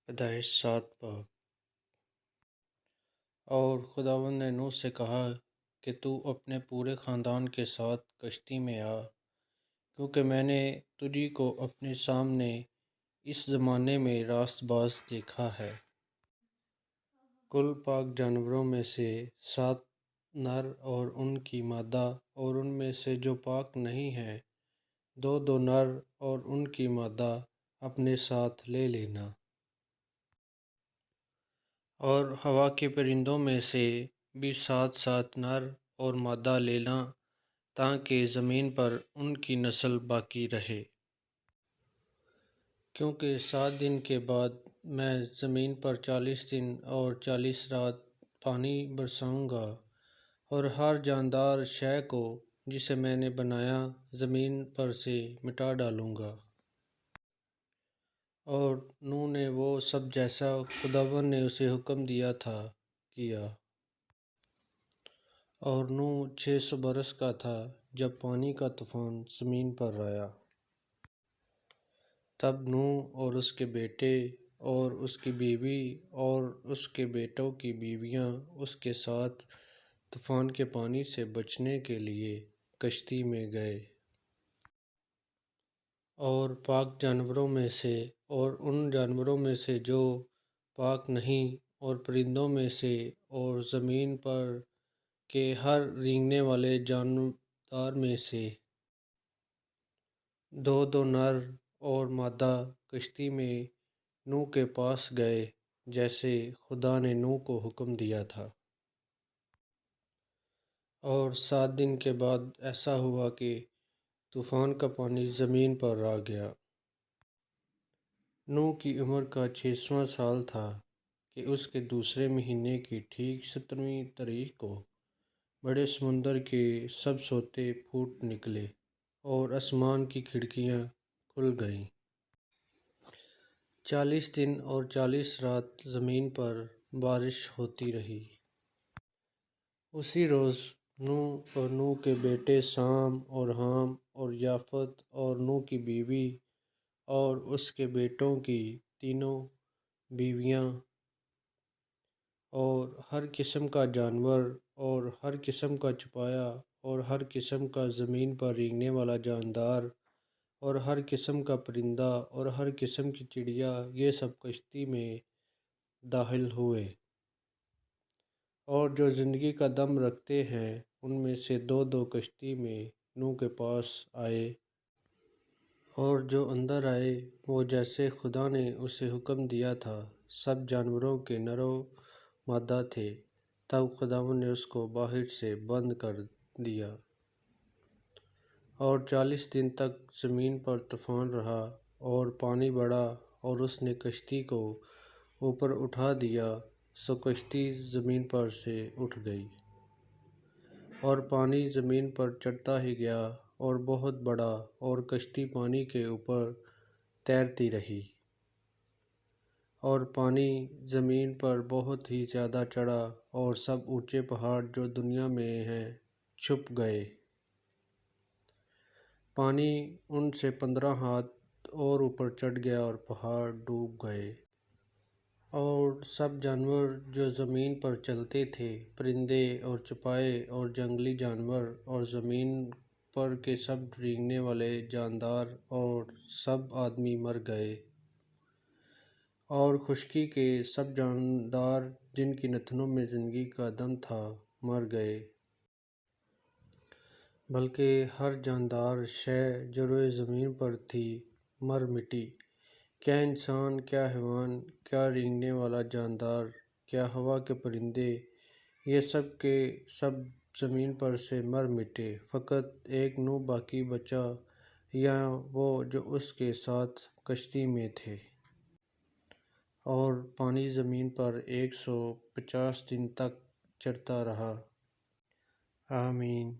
پیدائش 7 باب۔ اور خداوند نے نوح سے کہا کہ تو اپنے پورے خاندان کے ساتھ کشتی میں آ، کیونکہ میں نے تجھی کو اپنے سامنے اس زمانے میں راست باز دیکھا ہے۔ کل پاک جانوروں میں سے 7 نر اور ان کی مادہ، اور ان میں سے جو پاک نہیں ہیں 2 نر اور ان کی مادہ اپنے ساتھ لے لینا۔ اور ہوا کے پرندوں میں سے بھی 7 نر اور مادہ لینا، تاکہ زمین پر ان کی نسل باقی رہے۔ کیونکہ 7 دن کے بعد میں زمین پر 40 دن اور 40 رات پانی برساؤں گا، اور ہر جاندار شے کو جسے میں نے بنایا زمین پر سے مٹا ڈالوں گا۔ اور نوح نے وہ سب جیسا خداوند نے اسے حکم دیا تھا کیا۔ اور نوح 600 برس کا تھا جب پانی کا طوفان زمین پر آیا۔ تب نوح اور اس کے بیٹے اور اس کی بیوی اور اس کے بیٹوں کی بیویاں اس کے ساتھ طوفان کے پانی سے بچنے کے لیے کشتی میں گئے۔ اور پاک جانوروں میں سے اور ان جانوروں میں سے جو پاک نہیں، اور پرندوں میں سے اور زمین پر کے ہر رینگنے والے جاندار میں سے 2 نر اور مادہ کشتی میں نوح کے پاس گئے، جیسے خدا نے نوح کو حکم دیا تھا۔ اور 7 دن کے بعد ایسا ہوا کہ طوفان کا پانی زمین پر آ گیا۔ نوح کی عمر کا 6واں سال تھا کہ اس کے دوسرے مہینے کی ٹھیک 17ویں تاریخ کو بڑے سمندر کے سب سوتے پھوٹ نکلے، اور آسمان کی کھڑکیاں کھل گئیں۔ 40 دن اور 40 رات زمین پر بارش ہوتی رہی۔ اسی روز نوح اور نوح کے بیٹے سام اور حام اور یافت اور نوح کی بیوی اور اس کے بیٹوں کی 3 بیویاں اور ہر قسم کا جانور اور ہر قسم کا چوپایا اور ہر قسم کا زمین پر رینگنے والا جاندار اور ہر قسم کا پرندہ اور ہر قسم کی چڑیا، یہ سب کشتی میں داخل ہوئے۔ اور جو زندگی کا دم رکھتے ہیں ان میں سے 2 کشتی میں نوح کے پاس آئے۔ اور جو اندر آئے وہ جیسے خدا نے اسے حکم دیا تھا سب جانوروں کے نر و مادہ تھے۔ تب خداوند نے اس کو باہر سے بند کر دیا۔ اور 40 دن تک زمین پر طوفان رہا، اور پانی بڑھا، اور اس نے کشتی کو اوپر اٹھا دیا، سو کشتی زمین پر سے اٹھ گئی۔ اور پانی زمین پر چڑھتا ہی گیا اور بہت بڑھا، اور کشتی پانی کے اوپر تیرتی رہی۔ اور پانی زمین پر بہت ہی زیادہ چڑھا، اور سب اونچے پہاڑ جو دنیا میں ہیں چھپ گئے۔ پانی ان سے 15 ہاتھ اور اوپر چڑھ گیا اور پہاڑ ڈوب گئے۔ اور سب جانور جو زمین پر چلتے تھے، پرندے اور چوپائے اور جنگلی جانور اور زمین پر کے سب رینگنے والے جاندار اور سب آدمی مر گئے۔ اور خشکی کے سب جاندار جن کی نتنوں میں زندگی کا دم تھا مر گئے۔ بلکہ ہر جاندار شے جو روئے زمین پر تھی مر مٹی، کیا انسان، کیا حیوان، کیا رینگنے والا جاندار، کیا ہوا کے پرندے، یہ سب کے سب زمین پر سے مر مٹے، فقط ایک نوح باقی بچا، یا وہ جو اس کے ساتھ کشتی میں تھے۔ اور پانی زمین پر 150 دن تک چڑھتا رہا۔ آمین۔